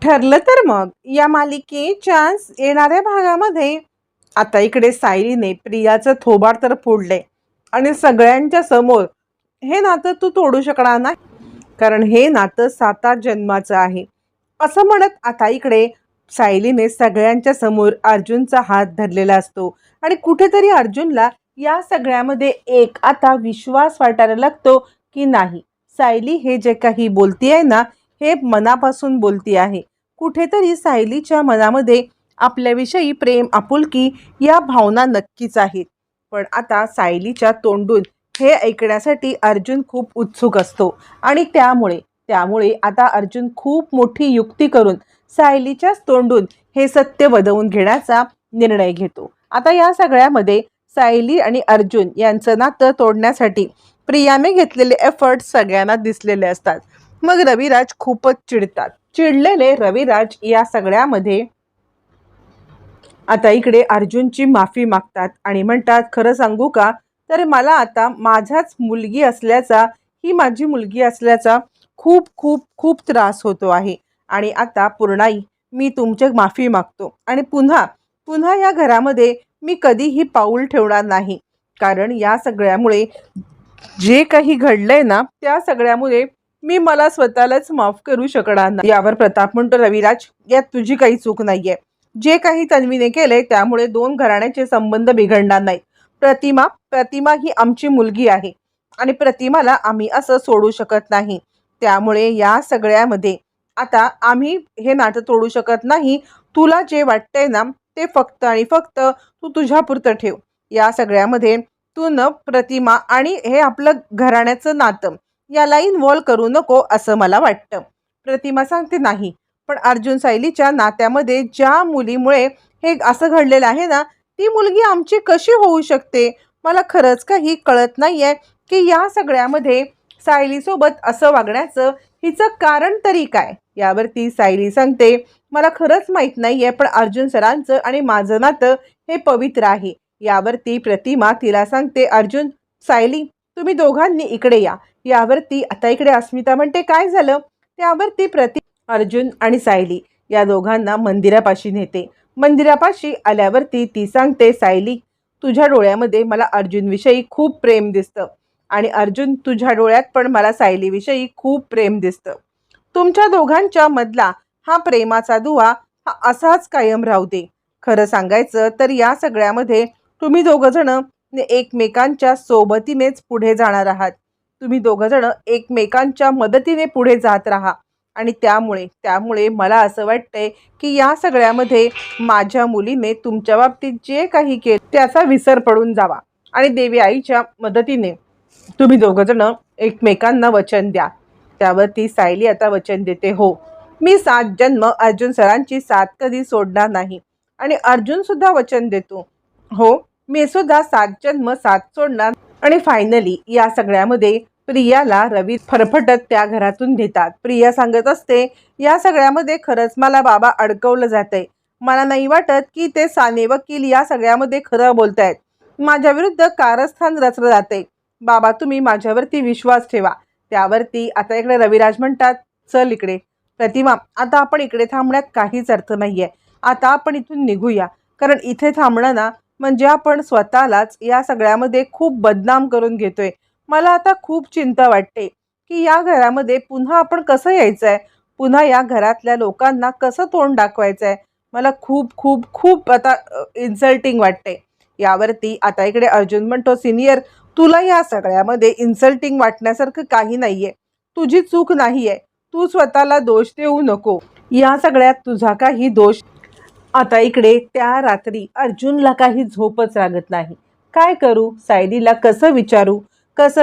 ठरलं तर मग या मालिकेच्या येणाऱ्या भागामध्ये आता इकडे सायलीने प्रियाचं थोबाड तर फोडले आणि सगळ्यांच्या समोर हे नातं तू तोडू शकणार नाही, कारण हे नातं 7 जन्माचं आहे असं म्हणत आता इकडे सायलीने सगळ्यांच्या समोर अर्जुनचा हात धरलेला असतो आणि कुठेतरी अर्जुनला या सगळ्यामध्ये एक आता विश्वास वाटायला लागतो की नाही, सायली हे जे काही बोलतीये ना, हे मनापासून बोलती आहे. कुठेतरी सायलीच्या मनामध्ये आपल्याविषयी प्रेम आपुलकी या भावना नक्कीच आहेत. पण आता सायलीच्या तोंडून हे ऐकण्यासाठी अर्जुन खूप उत्सुक असतो आणि त्यामुळे आता अर्जुन खूप मोठी युक्ती करून सायलीच्याच तोंडून हे सत्य वदवून घेण्याचा निर्णय घेतो. आता या सगळ्यामध्ये सायली आणि अर्जुन यांचं नातं तोडण्यासाठी प्रियाने घेतलेले एफर्ट सगळ्यांना दिसलेले असतात. मग रविराज खूपच चिडतात. चिडलेले रविराज या सगळ्यामध्ये आता इकडे अर्जुनची माफी मागतात आणि म्हणतात, खरं सांगू का, तर मला आता ही माझी मुलगी असल्याचा खूप खूप खूप त्रास होतो आहे आणि आता पूर्णाई मी तुमची माफी मागतो आणि पुन्हा पुन्हा या घरामध्ये मी कधीही पाऊल ठेवणार नाही, कारण या सगळ्यामुळे जे काही घडलंय ना, त्या सगळ्यामुळे मी मला स्वतःलाच माफ करू शकणार नाही. यावर प्रताप म्हणतो, रविराज, यात तुझी काही चूक नाहीये. जे काही तन्वीने केले त्यामुळे 2 घराण्याचे संबंध बिघडणार नाहीत. प्रतिमा ही आमची मुलगी आहे आणि प्रतिमाला आम्ही असं सोडू शकत नाही. त्यामुळे या सगळ्यामध्ये आता आम्ही हे नातं तोडू शकत नाही. तुला जे वाटतंय ना, ते फक्त आणि फक्त तू तुझ्यापुरतं ठेव. या सगळ्यामध्ये तू न प्रतिमा आणि हे आपलं घराण्याचं नातं याला इन्व्हॉल्व करू नको असं मला वाटतं. प्रतिमा सांगते, नाही, पण अर्जुन सायलीच्या नात्यामध्ये ज्या मुलीमुळे हे असं घडलेलं आहे ना, ती मुलगी आमची कशी होऊ शकते? मला खरंच काही कळत नाहीये की या सगळ्यामध्ये सायलीसोबत असं वागण्याचं हिचं कारण तरी काय? यावरती सायली सांगते, मला खरंच माहीत नाहीये, पण अर्जुन सरांचं आणि माझं नातं हे पवित्र आहे. यावरती प्रतिमा तिला सांगते, अर्जुन, सायली, तुम्ही दोघांनी इकडे या. यावरती आता इकडे अस्मिता म्हणते, काय झालं? त्यावरती अर्जुन आणि सायली या दोघांना मंदिरापाशी नेते. मंदिरापाशी आल्यावरती ती सांगते, सायली, तुझ्या डोळ्यामध्ये मला अर्जुनविषयी खूप प्रेम दिसतं आणि अर्जुन, तुझ्या डोळ्यात पण मला सायलीविषयी खूप प्रेम दिसतं. तुमच्या दोघांच्या मधला हा प्रेमाचा दुवा हा असाच कायम राहू दे. खरं सांगायचं तर या सगळ्यामध्ये तुम्ही दोघंजण एकमेकांच्या सोबतीनेच पुढे जाणार आहात. तुम्ही दोघंजण एकमेकांच्या मदतीने पुढे जात राहा आणि त्यामुळे मला असं वाटतंय की या सगळ्यामध्ये माझ्या मुलीने तुमच्या बाबतीत जे काही केलं त्याचा विसर पडून जावा आणि देवी आईच्या मदतीने तुम्ही दोघंजण एकमेकांना वचन द्या. त्यावरती सायली आता वचन देते, हो, मी 7 जन्म अर्जुन सरांची साथ कधी सोडणार नाही. आणि अर्जुन सुद्धा वचन देतो, हो, मी सुद्धा 7 जन्म साथ सोडणार. आणि फायनली या सगळ्यामध्ये प्रियाला रवी फरफटत त्या घरातून नेतात. प्रिया सांगत असते, या सगळ्यामध्ये खरंच मला बाबा अडकवलं जातंय. मला नाही वाटत की ते साने वकील या सगळ्यामध्ये खरं बोलतायत. माझ्या विरुद्ध कारस्थान रचलं जाते. बाबा, तुम्ही माझ्यावरती विश्वास ठेवा. त्यावरती आता इकडे रविराज म्हणतात, चल इकडे प्रतिमा, आता आपण इकडे थांबण्यात काहीच अर्थ नाहीये. आता आपण इथून निघूया, कारण इथे थांबणं ना म्हणजे आपण स्वतःलाच या सगळ्यामध्ये खूप बदनाम करून घेतोय. मला आता खूप चिंता वाटते की या घरामध्ये पुन्हा आपण कसं यायचंय, पुन्हा या घरातल्या लोकांना कसं तोंड दाखवायचंय. मला खूप खूप खूप आता इन्सल्टिंग वाटते. यावरती आता इकडे अर्जुन म्हणतो, सिनियर, तुला या सगळ्यामध्ये इन्सल्टिंग वाटण्यासारखं काही नाहीये. तुझी चूक नाहीये. तू स्वतःला दोष देऊ नको. या सगळ्यात तुझा काही दोष. आता इकडे त्या रात्री अर्जुनला काही झोपच लागत नाही. काय करू? सायलीला कसं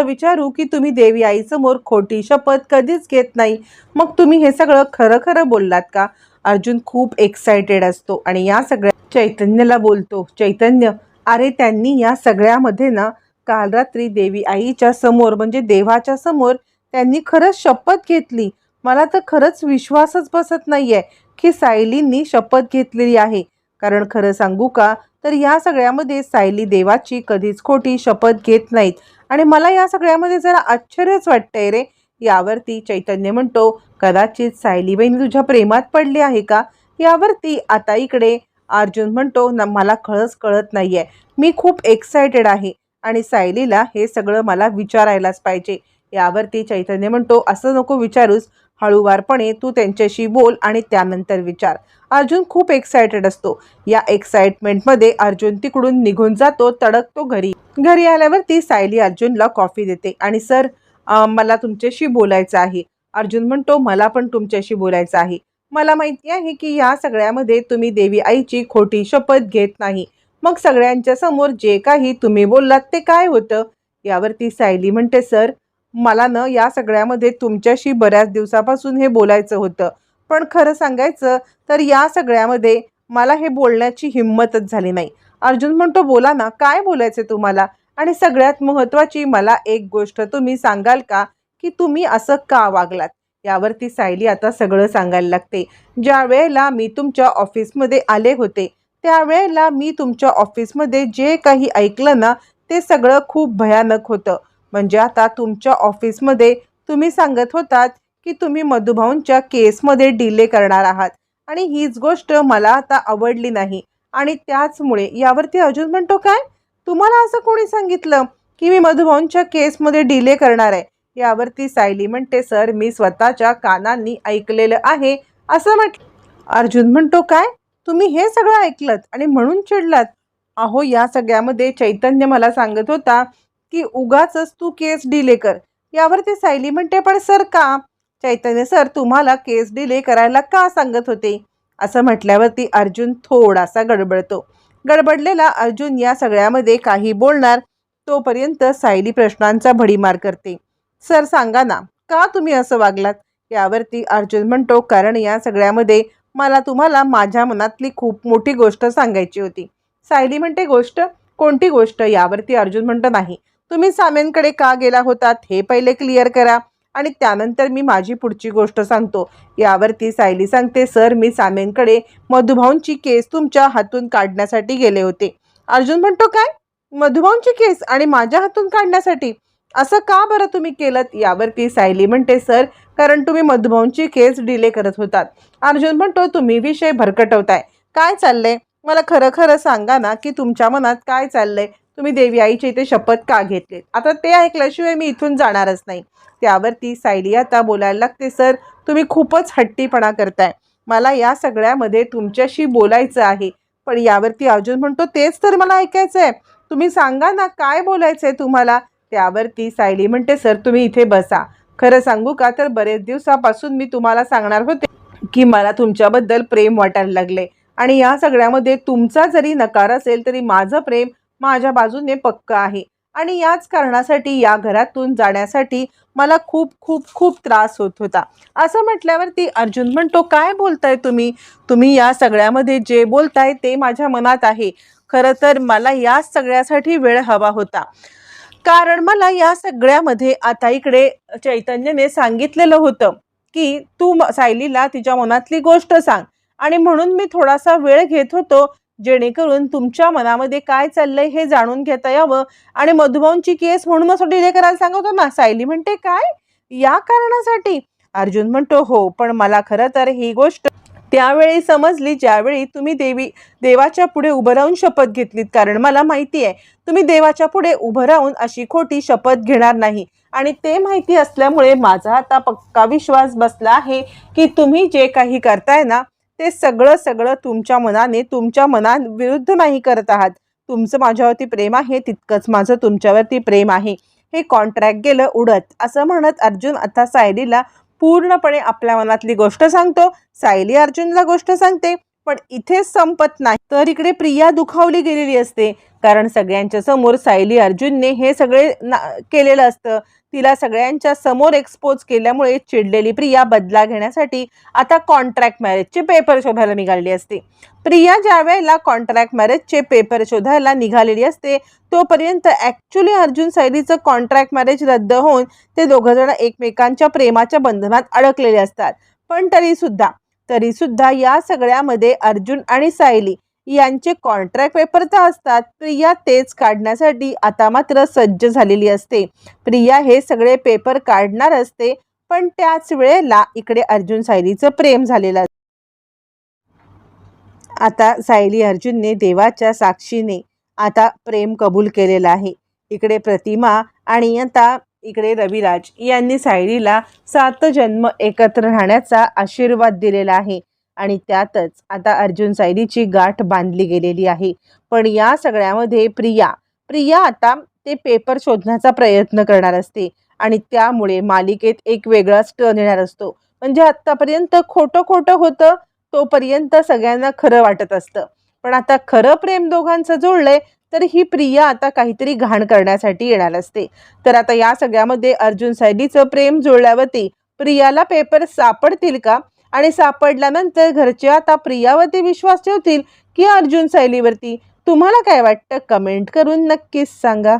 विचारू की तुम्ही देवी आईसमोर खोटी शपथ कधीच घेत नाही, मग तुम्ही हे सगळं खरं खरं बोललात का? अर्जुन खूप एक्सायटेड असतो आणि या सगळ्या चैतन्यला बोलतो, चैतन्य, अरे त्यांनी या सगळ्यामध्ये ना काल रात्री देवी आईच्या समोर म्हणजे देवाच्या समोर त्यांनी खरंच शपथ घेतली. मला तर खरंच विश्वासच बसत नाहीये की सायलींनी शपथ घेतलेली आहे. कारण खरं सांगू का, तर या सगळ्यामध्ये सायली देवाची कधीच खोटी शपथ घेत नाहीत आणि मला या सगळ्यामध्ये जरा आश्चर्यच वाटतंय रे यावरती चैतन्य म्हणतो, कदाचित सायली बहिणी तुझ्या प्रेमात पडली आहे का? यावरती आता इकडे अर्जुन म्हणतो, मला खरंच कळत नाहीये. मी खूप एक्सायटेड आहे आणि सायलीला हे सगळं मला विचारायलाच पाहिजे. यावरती चैतन्य म्हणतो, असं नको विचारूस, हळूवारपणे तू त्यांच्याशी बोल आणि त्यानंतर विचार. अर्जुन खूप एक्सायटेड असतो. या एक्साइटमेंटमध्ये अर्जुन तिकडून निघून जातो, तडकतो घरी. घरी आल्यावरती सायली अर्जुनला कॉफी देते आणि सर, मला तुमच्याशी बोलायचं आहे. अर्जुन म्हणतो, मला पण तुमच्याशी बोलायचं आहे. मला माहिती आहे की या सगळ्यामध्ये तुम्ही देवी आईची खोटी शपथ घेत नाही. मग सगळ्यांच्या समोर जे काही तुम्ही बोललात ते काय होतं? यावरती सायली म्हणते, सर, मला ना या सगळ्यामध्ये तुमच्याशी बऱ्याच दिवसापासून हे बोलायचं होतं. पण खरं सांगायचं तर या सगळ्यामध्ये मला हे बोलण्याची हिंमतच झाली नाही. अर्जुन म्हणतो, बोला ना, काय बोलायचं तुम्हाला? आणि सगळ्यात महत्त्वाची मला एक गोष्ट तुम्ही सांगाल का, की तुम्ही असं का वागलात? यावरती सायली आता सगळं सांगायला लागते. ज्या वेळेला मी तुमच्या ऑफिसमध्ये आले होते, त्यावेळेला मी तुमच्या ऑफिसमध्ये जे काही ऐकलं ना, ते सगळं खूप भयानक होतं. म्हणजे आता तुमच्या ऑफिसमध्ये तुम्ही सांगत होतात की तुम्ही मधुभाऊंच्या केसमध्ये डिले करणार आहात आणि हीच गोष्ट मला आता आवडली नाही आणि त्याचमुळे. यावरती अर्जुन म्हणतो, काय? तुम्हाला असं कोणी सांगितलं की मी मधुभाऊंच्या केसमध्ये डिले करणार आहे? यावरती सायली म्हणते, सर, मी स्वतःच्या कानांनी ऐकलेलं आहे असं म्हटलं. अर्जुन म्हणतो, काय? तुम्ही हे सगळं ऐकलत आणि म्हणून चिडलात? अहो, या सगळ्यामध्ये चैतन्य मला सांगत होता की उगाचच तू केस डिले कर. यावरती सायली म्हणते, पण सर का? चैतन्य सर तुम्हाला केस डिले करायला का सांगत होते? असं म्हटल्यावरती अर्जुन थोडासा गडबडतो. गडबडलेला अर्जुन या सगळ्यामध्ये काही बोलणार तोपर्यंत सायली प्रश्नांचा भडीमार करते. सर सांगा ना, का तुम्ही असं वागलात? यावरती अर्जुन म्हणतो, कारण या सगळ्यामध्ये मला तुम्हाला माझ्या मनातली खूप मोठी गोष्ट सांगायची होती. सायली म्हणते, गोष्ट? कोणती गोष्ट? यावरती अर्जुन म्हणतो, नाही, तुम्ही सामेंकडे का गेला होतात हे पहिले क्लिअर करा आणि त्यानंतर मी माझी पुढची गोष्ट सांगतो. यावरती सायली सांगते, सर, मी सामेंकडे मधुभाऊंची केस तुमच्या हातून काढण्यासाठी गेले होते. अर्जुन म्हणतो, काय? मधुभाऊंची केस आणि माझ्या हातून काढण्यासाठी? असं का बरं तुम्ही केलं? यावरती सायली म्हणते, सर, कारण तुम्ही मधुभाऊंची केस डिले करत होतात. अर्जुन म्हणतो, तुम्ही विषय भरकटवताय. काय चाललंय? मला खरं खरं सांगा ना, की तुमच्या मनात काय चाललंय? तुम्ही देवी आईच्या इथे शपथ का घेतलीत? आता ते ऐकल्याशिवाय मी इथून जाणारच नाही. त्यावरती सायली आता बोलायला लागते, सर, तुम्ही खूपच हट्टीपणा करताय. मला या सगळ्यामध्ये तुमच्याशी बोलायचं आहे. पण यावरती अर्जुन म्हणतो, तेच तर मला ऐकायचं आहे. तुम्ही सांगा ना, काय बोलायचं आहे तुम्हाला? त्यावरती सायली म्हणते, सर, तुम्ही इथे बसा. खरं सांगू का, तर बरेच दिवसापासून मी तुम्हाला सांगणार होते की मला तुमच्याबद्दल प्रेम वाटायला लागले आणि या सगळ्यामध्ये तुमचा जरी नकार असेल तरी माझं प्रेम माझ्या बाजूने पक्क आहे आणि याच कारणासाठी या घरातून जाण्यासाठी मला खूप खूप खूप त्रास होत होता. असं म्हटल्यावरती अर्जुन म्हणतो, काय बोलताय तुम्ही? तुम्ही या सगळ्यामध्ये जे बोलताय ते माझ्या मनात आहे. खरं तर मला या सगळ्यासाठी वेळ हवा होता, कारण मला या सगळ्यामध्ये आता इकडे चैतन्यने सांगितलेलं होतं की तू सायलीला तिच्या मनातली गोष्ट सांग आणि म्हणून मी थोडासा वेळ घेत होतो, जेणेकरून तुमच्या मनामध्ये काय चाललंय हे जाणून घेता यावं आणि मधुभाऊंची केस म्हणून असं डिले करायला सांगतो ना. सायली म्हणते, काय? या कारणासाठी? अर्जुन म्हणतो, हो, पण मला खरं तर ही गोष्ट त्यावेळी समजली ज्यावेळी तुम्ही देवाच्या पुढे उभं राहून शपथ घेतलीत. कारण मला माहिती आहे तुम्ही देवाच्या पुढे उभं राहून अशी खोटी शपथ घेणार नाही आणि ते माहिती असल्यामुळे माझा आता पक्का विश्वास बसला आहे की तुम्ही जे काही करताय ना, ते सगळं सगळं तुमच्या मनाने, तुमच्या मनाविरुद्ध नाही करत आहात. तुमचं माझ्यावरती प्रेम आहे तितकंच माझं तुमच्यावरती प्रेम आहे. हे कॉन्ट्रॅक्ट गेलं उडत. असं म्हणत अर्जुन आता सायलीला पूर्णपणे आपल्या मनातली गोष्ट सांगतो. सायली अर्जुनला गोष्ट सांगते, पण इथेच संपत नाही. तर इकडे प्रिया दुखावली गेलेली असते, कारण सगळ्यांच्या समोर सायली अर्जुनने हे सगळे केलेलं असतं. तिला सगळ्यांच्या समोर एक्सपोज केल्यामुळे चिडलेली प्रिया बदला घेण्यासाठी आता कॉन्ट्रॅक्ट मॅरेजचे पेपर शोधायला निघालेली असते. प्रिया ज्या वेळेला कॉन्ट्रॅक्ट मॅरेजचे पेपर शोधायला निघालेली असते तोपर्यंत ॲक्च्युली अर्जुन सायलीचं कॉन्ट्रॅक्ट मॅरेज रद्द होऊन ते दोघं जण एकमेकांच्या प्रेमाच्या बंधनात अडकलेले असतात. पण तरीसुद्धा या सगळ्यामध्ये अर्जुन आणि सायली यांचे कॉन्ट्रॅक्ट पेपर तर असतात. प्रिया तेच काढण्यासाठी आता मात्र सज्ज झालेली असते. प्रिया हे सगळे पेपर काढणार असते, पण त्याच वेळेला इकडे अर्जुन सायलीचं प्रेम झालेलं. आता सायली अर्जुनने देवाच्या साक्षीने आता प्रेम कबूल केलेलं आहे. इकडे प्रतिमा आणि आता इकडे रविराज यांनी सायलीला 7 जन्म एकत्र राहण्याचा आशीर्वाद दिलेला आहे आणि त्यातच आता अर्जुन सायलीची गाठ बांधली गेलेली आहे. पण या सगळ्यामध्ये प्रिया आता ते पेपर शोधण्याचा प्रयत्न करणार असते आणि त्यामुळे मालिकेत एक वेगळाच टर्न येणार असतो. म्हणजे आत्तापर्यंत खोटं खोटं होतं, तोपर्यंत सगळ्यांना खरं वाटत असतं. पण आता खरं प्रेम दोघांचं जुळलंय, तर ही प्रिया आता काहीतरी घाण करण्यासाठी येणार असते. तर आता या सगळ्यामध्ये अर्जुन सायलीचं प्रेम जुळल्यावरती प्रियाला पेपर सापडतील का? आणि सापडल्यानंतर घरचे आता प्रियावरती विश्वास ठेवतील की अर्जुन सायलीवरती? तुम्हाला काय वाटतं? कमेंट करून नक्कीच सांगा.